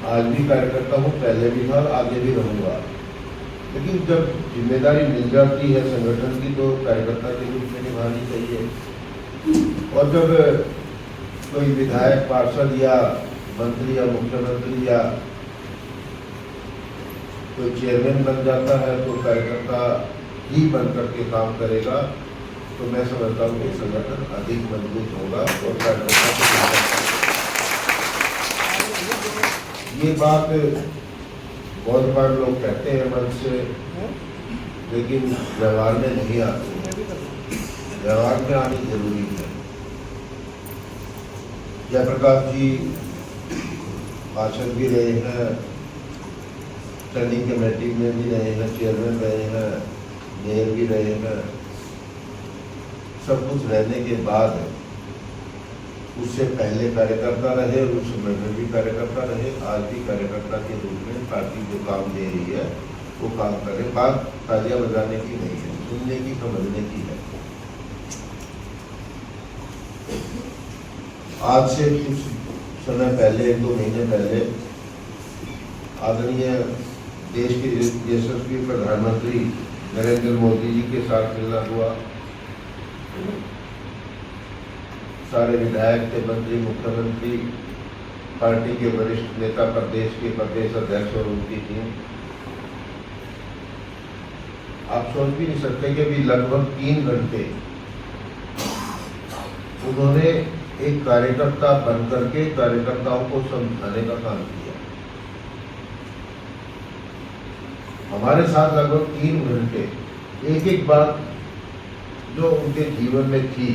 आज भी कार्यकर्ता हूँ, पहले भी था, आगे भी रहूँगा। लेकिन जब जिम्मेदारी मिल जाती है संगठन की तो कार्यकर्ता के रूप में निभानी चाहिए। और जब कोई विधायक, पार्षद या मंत्री या मुख्यमंत्री या कोई चेयरमैन बन जाता है तो कार्यकर्ता ही बन करके काम करेगा, तो मैं समझता हूँ कि संगठन अधिक मजबूत होगा। और कार्यकर्ता ये बात बहुत बार लोग कहते हैं मन से, लेकिन व्यवहार में नहीं आती है। व्यवहार में आनी जरूरी है। जयप्रकाश जी पार्षद भी रहे हैं, स्टैंडिंग कमेटी में भी रहे हैं, चेयरमैन रहे हैं, मेयर भी रहे हैं। सब कुछ रहने के बाद उससे पहले कार्यकर्ता रहे, उस समय में भी कार्यकर्ता रहे, आज भी कार्यकर्ता के रूप में पार्टी जो काम दे रही है वो काम करे। बात तालियां बजाने की नहीं है, सुनने की, समझने की है। आज से कुछ समय पहले, 1-2 महीने पहले, आदरणीय देश के यशस्वी प्रधानमंत्री नरेंद्र मोदी जी के साथ मिलना हुआ। सारे विधायक थे, मंत्री, मुख्यमंत्री, पार्टी के वरिष्ठ नेता, प्रदेश के प्रदेश अध्यक्ष और उनकी टीम। आप सोच भी नहीं सकते कि भी लगभग 3 घंटे उन्होंने एक कार्यकर्ता बन करके कार्यकर्ताओं को समझाने का काम किया। हमारे साथ लगभग 3 घंटे एक एक बात जो उनके जीवन में थी,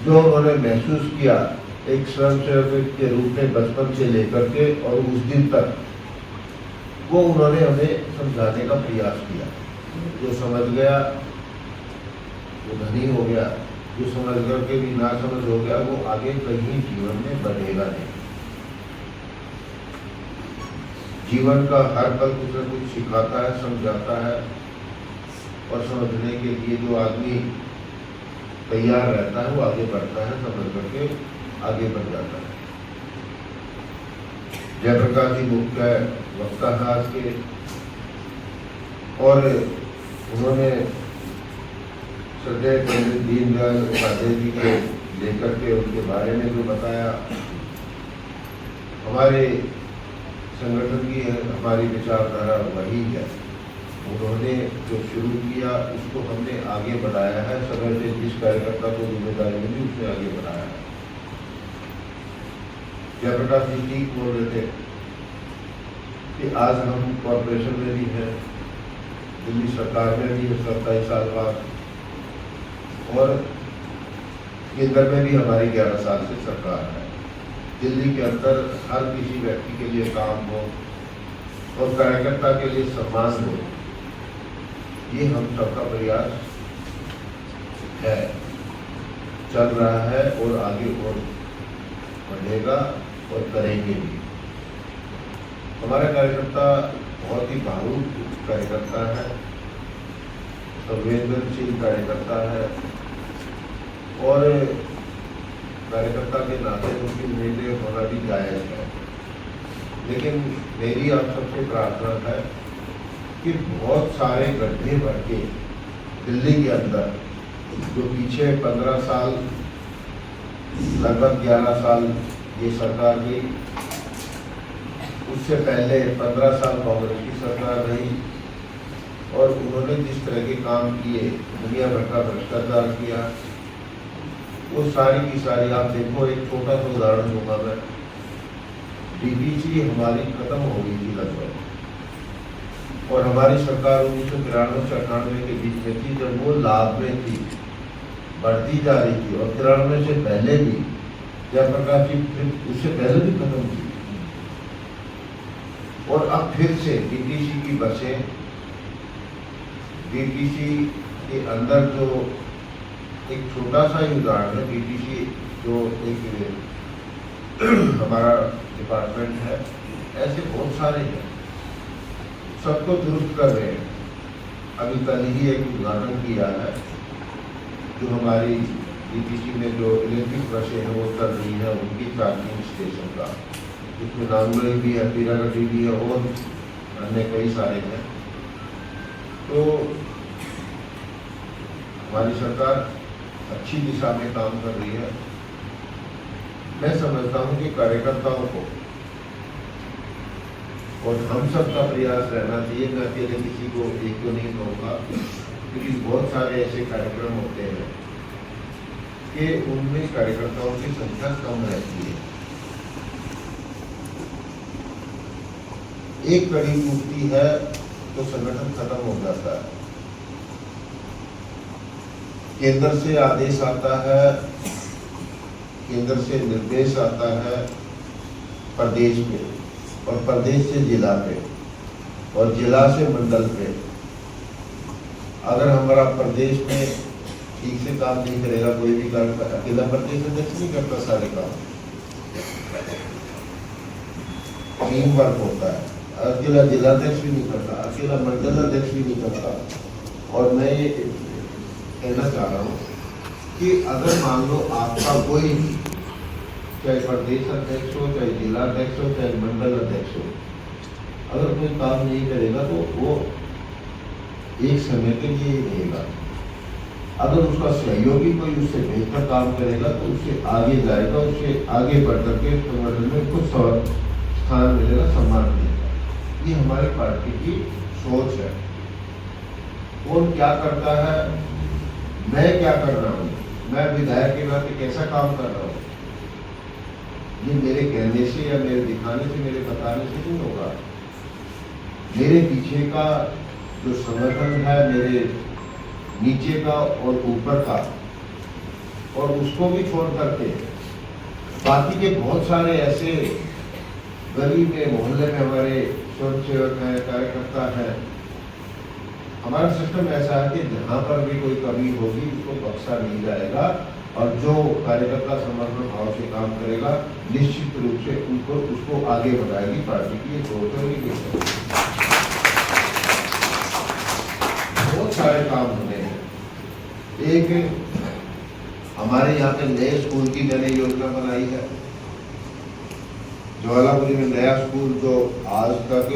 जो उन्होंने महसूस किया एक स्वयंसेवक के रूप में बचपन से लेकर के और उस दिन तक, वो उन्होंने हमें समझाने का प्रयास किया। जो समझ गया वो धनी हो गया, जो समझ करके भी ना समझ हो गया वो आगे कहीं जीवन में बढ़ेगा नहीं। जीवन का हर पल कुछ न कुछ सिखाता है, समझाता है, और समझने के लिए जो आदमी तैयार रहता है वो आगे बढ़ता है, समझ करके आगे बढ़ जाता है। जयप्रकाश जी मुख्य वक्ता हैं आज के, और उन्होंने श्रद्धेय पंडित दीनदयाल उपाध्याय जी के लेकर के उनके बारे में जो बताया, हमारे संगठन की है, हमारी विचारधारा वही है। उन्होंने जो शुरू किया उसको हमने आगे बढ़ाया है। समय से जिस कार्यकर्ता को जिम्मेदारी मिली उसने आगे बढ़ाया है। जयप्रकाश जी ठीक बोल रहे थे कि आज हम कॉर्पोरेशन में भी हैं, दिल्ली सरकार में भी है 27 साल बाद, और केंद्र में भी हमारी 11 साल से सरकार है। दिल्ली के अंदर हर किसी व्यक्ति के लिए काम हो और कार्यकर्ता के लिए सम्मान हो, ये हम सबका प्रयास है, चल रहा है और आगे और बढ़ेगा और करेंगे भी। हमारा कार्यकर्ता बहुत ही भावुक कार्यकर्ता है, संवेदनशील कार्यकर्ता है, और कार्यकर्ता के नाते उनकी उम्मीदें होना भी जायज़ है। लेकिन मेरी आप सबसे प्रार्थना है कि बहुत सारे गड्ढे भर के दिल्ली के अंदर, जो पीछे 15 साल, लगभग 11 साल ये सरकार गई, उससे पहले 15 साल कांग्रेस की सरकार रही, और उन्होंने जिस तरह के काम किए, दुनिया भर का भ्रष्टाचार किया, वो सारी की सारी, आप देखो, एक छोटा सा उदाहरण दूंगा मैं। डीपीसी हमारी खत्म हो गई थी लगभग, और हमारी सरकार 1993 से 98 के बीच में थी, जब वो लाभ में थी, बढ़ती जा रही थी, और 93 से पहले भी जयप्रकाश जी फिर उससे पहले भी खत्म थी, और अब फिर से डीपीसी की बसें, डीपीसी के अंदर जो एक छोटा सा ही उदाहरण है, डीपीसी जो एक हमारा डिपार्टमेंट है, ऐसे बहुत सारे हैं, सबको दुरुस्त कर रहे हैं। अभी कल ही एक उद्घाटन किया है जो हमारी डीपीसी में जो इलेक्ट्रिक बसें हैं वो चल रही है, उनकी चार्जिंग स्टेशन का, इसमें नांगलोई भी है, पीरागढ़ी भी है और अन्य कई सारे हैं। तो हमारी सरकार अच्छी दिशा में काम कर रही है। मैं समझता हूं कि कार्यकर्ताओं को और हम सब का प्रयास रहना चाहिए। मैं अकेले किसी को एक को नहीं कहूँगा, क्योंकि बहुत सारे ऐसे कार्यक्रम होते हैं कि उनमें कार्यकर्ताओं की संख्या कम रहती है। एक कड़ी टूटती है तो संगठन खत्म हो जाता है। केंद्र से आदेश आता है, केंद्र से निर्देश आता है प्रदेश पे, और प्रदेश से जिला पे, और जिला से मंडल पे। अगर हमारा प्रदेश में ठीक से काम नहीं करेगा, कोई भी काम, अकेला प्रदेश अध्यक्ष नहीं करता सारे काम, टीम वर्क होता है। अकेला जिलाध्यक्ष भी नहीं करता, अकेला मंडल अध्यक्ष भी नहीं करता। और मैं ये कहना चाह रहा हूँ कि अगर मान लो आपका कोई भी, चाहे प्रदेश अध्यक्ष हो, चाहे जिला अध्यक्ष हो, चाहे मंडल अध्यक्ष हो, अगर कोई काम नहीं करेगा तो वो एक समय के लिए ही रहेगा। अगर उसका सहयोगी कोई उससे बेहतर काम करेगा तो उससे आगे जाएगा, उससे आगे बढ़ करके संगठन में कुछ स्थान मिलेगा, सम्मान मिलेगा। ये हमारी पार्टी की सोच है। कौन क्या करता है, मैं क्या कर रहा हूँ, मैं विधायक के नाते कैसा काम कर रहा हूँ, ये मेरे कहने से या मेरे दिखाने से, मेरे बताने से नहीं होगा। मेरे पीछे का जो संगठन है, मेरे नीचे का और ऊपर का, और उसको भी छोड़ करके बाकी के बहुत सारे ऐसे गली में, मोहल्ले में हमारे स्वयंसेवक हैं, कार्यकर्ता हैं। हमारा सिस्टम ऐसा है कि जहाँ पर भी कोई कमी होगी उसको बख्शा नहीं जाएगा, और जो कार्यकर्ता समर्पण भाव से काम करेगा निश्चित रूप से उसको आगे बढ़ाएगी पार्टी की। ये सोच है। बहुत सारे काम होने हैं। एक हमारे यहाँ पे नए स्कूल की मैंने योजना बनाई है। ज्वालापुरी में नया स्कूल जो आज तक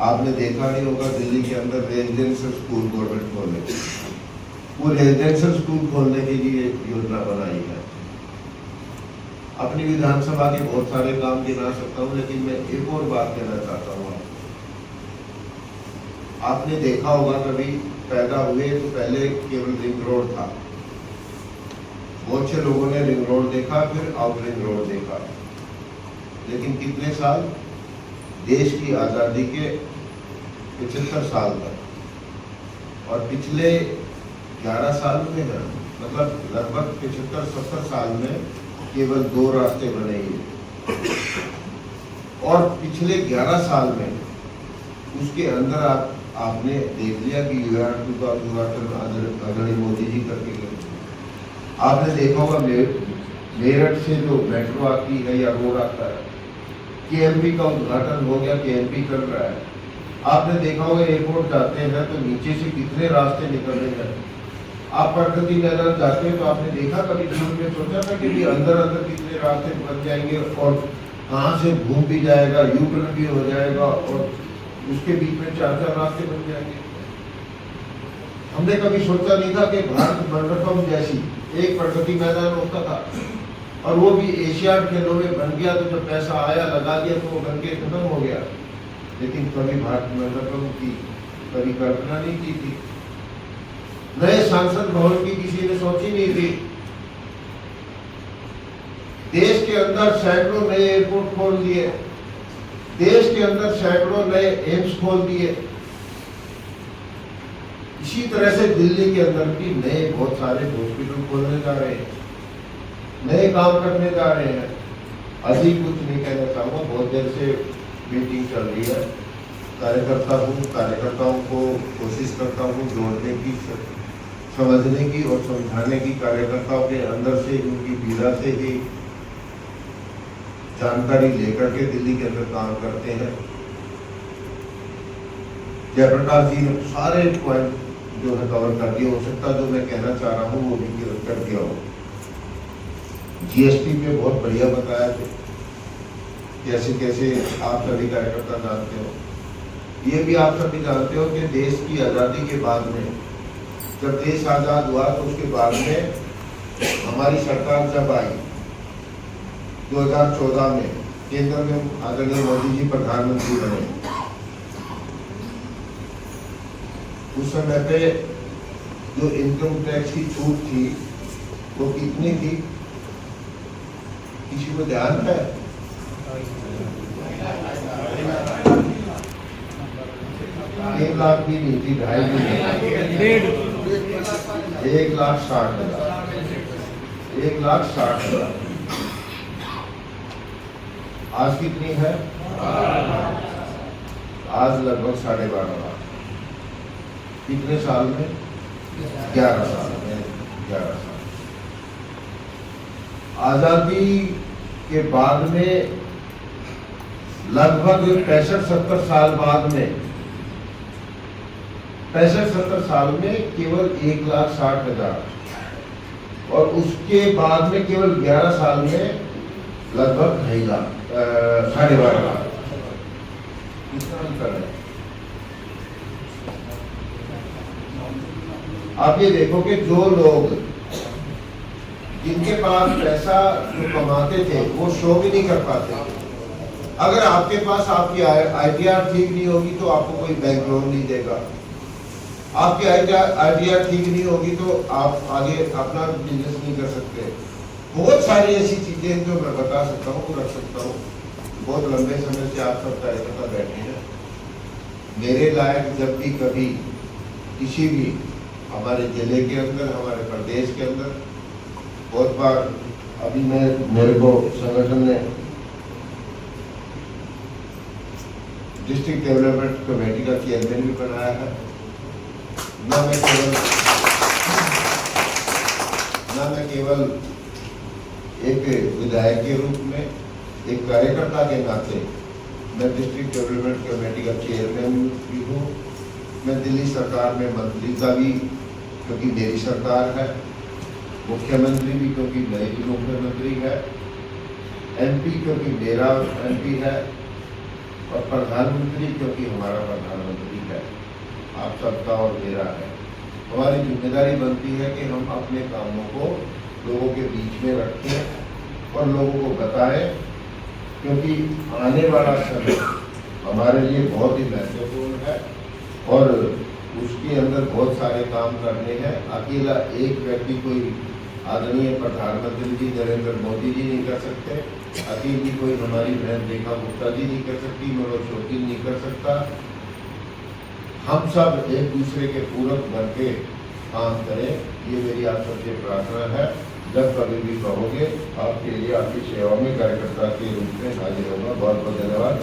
आपने देखा नहीं होगा, दिल्ली के अंदर रेजिडेंशियल स्कूल गवर्नमेंट खोलने, वो रेजिडेंशियल स्कूल खोलने के लिए योजना बनाई है। अपनी विधानसभा के बहुत सारे काम गिना सकता हूँ, लेकिन मैं एक और बात कहना चाहता हूँ। आपने देखा होगा, कभी पैदा हुए तो पहले केवल रिंग रोड था। बहुत से लोगों ने रिंग रोड देखा, फिर आउट रिंग रोड देखा, लेकिन कितने साल, देश की आज़ादी के 75 साल तक, और पिछले 11 साल में ना, मतलब लगभग 75-70 साल में केवल 2 रास्ते बने हैं। और पिछले 11 साल में उसके अंदर आपने देख लिया कि यूआरटू का उद्घाटन आदरणीय मोदी जी करके गए। आपने देखा होगा मेरठ से जो मेट्रो आती है या रोड आता है, केएमपी का उद्घाटन हो गया, केएमपी कर रहा है। आपने देखा होगा एयरपोर्ट जाते हैं तो नीचे से कितने रास्ते निकल रहे हैं। आप प्रगति मैदान जाते हैं तो आपने देखा, कभी जीवन में सोचा था कि अंदर अंदर कितने रास्ते बन जाएंगे, और कहाँ से घूम भी जाएगा, यू टर्न भी हो जाएगा, और उसके बीच में 4-4 रास्ते बन जाएंगे। हमने कभी सोचा नहीं था कि भारत मंडपम जैसी एक प्रगति मैदान होता था, और वो भी एशियाड खेलों में बन गया। तो जब पैसा आया, लगा दिया, तो वो बन के खत्म हो गया। लेकिन कभी भारत मंडपम की कभी कल्पना नहीं की थी। नए सांसद भवन की किसी ने सोची नहीं थी। देश के अंदर सैकड़ों नए एयरपोर्ट खोल दिए, देश के अंदर सैकड़ों नए एम्स खोल दिए। इसी तरह से दिल्ली के अंदर भी नए बहुत सारे हॉस्पिटल खोलने जा रहे हैं, नए काम करने जा रहे हैं। अधिक कुछ नहीं कहना चाहूँगा, बहुत देर से मीटिंग चल रही है। कार्यकर्ताओं को कोशिश करता हूँ जोड़ने की, समझने की और समझाने की। कार्यकर्ताओं के अंदर से, उनकी पीड़ा से ही जानकारी लेकर के दिल्ली के अंदर काम करते हैं। जयप्रकाश जी ने सारे पॉइंट जो है कवर कर दिए। हो सकता जो मैं कहना चाह रहा हूँ वो भी कर दिया हो। जीएसटी पे बहुत बढ़िया बताया थे, कैसे कैसे आप सभी कार्यकर्ता जानते हो। ये भी आप सभी जानते हो कि देश की आज़ादी के बाद में, जब देश आज़ाद हुआ तो उसके बाद में हमारी सरकार जब आई 2014 में, केंद्र में आदरणीय मोदी जी प्रधानमंत्री बने, उस समय पे जो इनकम टैक्स की छूट थी वो कितनी थी, किसी को ध्यान है? 1 लाख भी नहीं थी, 2.5 भी नहीं, 1,60,000, 1,60,000। आज कितनी है? आज लगभग 12.5 लाख। कितने साल में? 11 साल में, 11 साल। आजादी के बाद में लगभग 65-70 साल बाद में, 65-70 साल में केवल 1,60,000, और उसके बाद में केवल 11 साल में लगभग 2.5 लाख, 12.5 लाख। कितना अंतर है? आप ये देखो कि जो लोग, जिनके पास पैसा जो कमाते थे, वो शो भी नहीं कर पाते। अगर आपके पास आपकी आईटीआर ठीक नहीं होगी तो आपको कोई बैंक लोन नहीं देगा। आपकी आईटीआर ठीक नहीं होगी तो आप आगे अपना बिजनेस नहीं कर सकते। बहुत सारी ऐसी चीजें जो मैं बता सकता हूँ, रख सकता हूँ। बहुत लंबे समय से आप सब कार्यकर्ता बैठे हैं। मेरे लायक जब भी कभी किसी भी हमारे जिले के अंदर, हमारे प्रदेश के अंदर, बहुत बार अभी मेरे को संगठन ने डिस्ट्रिक्ट डेवलपमेंट कमेटी का चेयरमैन भी बनाया है। न मैं केवल एक विधायक के रूप में, एक कार्यकर्ता के नाते मैं डिस्ट्रिक्ट डेवलपमेंट कमेटी का चेयरमैन भी हूँ। मैं दिल्ली सरकार में मंत्री का भी, क्योंकि मेरी सरकार है, मुख्यमंत्री भी क्योंकि मेरी मुख्यमंत्री है, एमपी क्योंकि मेरा एमपी है, और प्रधानमंत्री क्योंकि हमारा प्रधानमंत्री है। आप सबका और मेरा है। हमारी जिम्मेदारी बनती है कि हम अपने कामों को लोगों के बीच में रखें और लोगों को बताएं, क्योंकि आने वाला समय हमारे लिए बहुत ही महत्वपूर्ण है और उसके अंदर बहुत सारे काम करने हैं। अकेला एक व्यक्ति, कोई आदरणीय प्रधानमंत्री जी नरेंद्र मोदी जी नहीं कर सकते, अकेली कोई हमारी बहन रेखा गुप्ता जी नहीं कर सकती, मनोज शौकीन नहीं कर सकता। हम सब एक दूसरे के पूरक बन के काम करें, ये मेरी आप सबसे प्रार्थना है। जब कभी भी कहोगे, आपके लिए, आपकी सेवा में कार्यकर्ता के रूप में हाजिर होगा। बहुत बहुत धन्यवाद।